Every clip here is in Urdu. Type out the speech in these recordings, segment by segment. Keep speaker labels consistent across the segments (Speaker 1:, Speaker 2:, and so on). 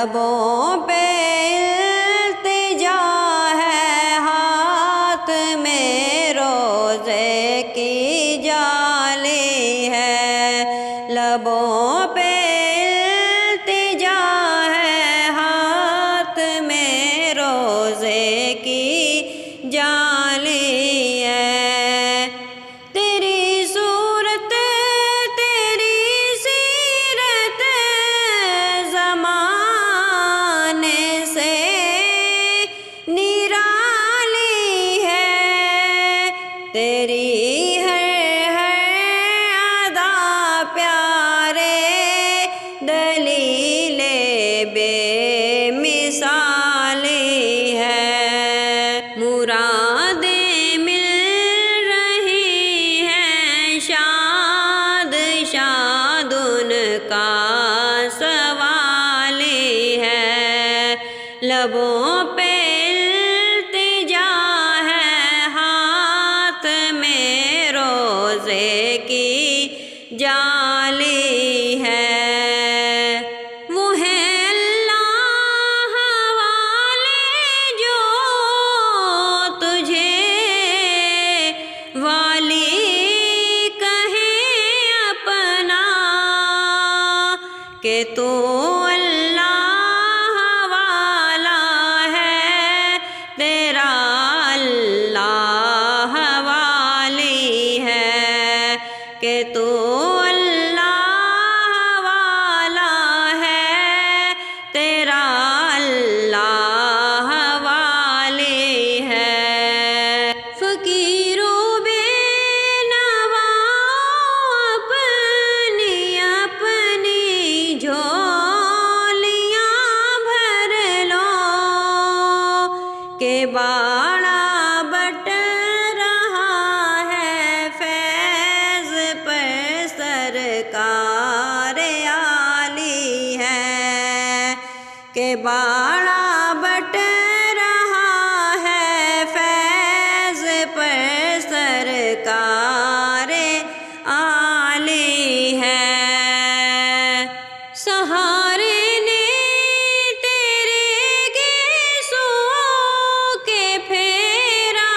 Speaker 1: لبوں پہ التجا ہے، ہاتھ میں روزے کی جالی ہے، لبوں پہ التجا ہے، ہاتھ میں روزے کی جالی ہے۔ تیری صورت تیری سیرت زمانے سے نرالی ہے، تیری ہر ادا پیارے دلیل بے مثالی ہے۔ مرادیں مل رہی ہیں، شاد شاد ان کا سوالی ہے، لبوں پہ التجا ہے، ہاتھ میں روزے کی جالی ہے۔ وہ ہے اللہ والے جو تجھے والی کہیں اپنا، کہ تو اللہ والا ہے، تیرا اللہ والی ہے، کہ تو اللہ والا ہے، تیرا اللہ والی ہے۔ فقیر و بے نوا اپنی اپنی جھولیاں بھر لو، کہ باڑا بٹ رہا ہے فیض پر سرکار عالی ہے، کہ باڑا بٹ رہا ہے فیض پر سرکار عالی ہے۔ سہارے نے تیرے گیسوں کے پھیرا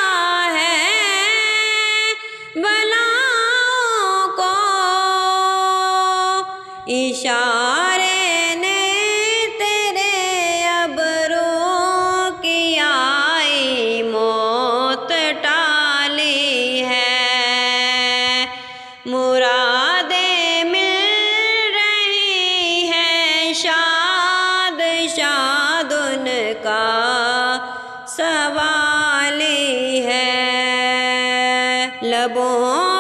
Speaker 1: ہے، بلاؤں کو اشارے نے تیرے ابرو کی آئی موت ٹالی ہے، مرادیں مل رہی ہیں، شاد شاد ان کا سوالی ہے، لبوں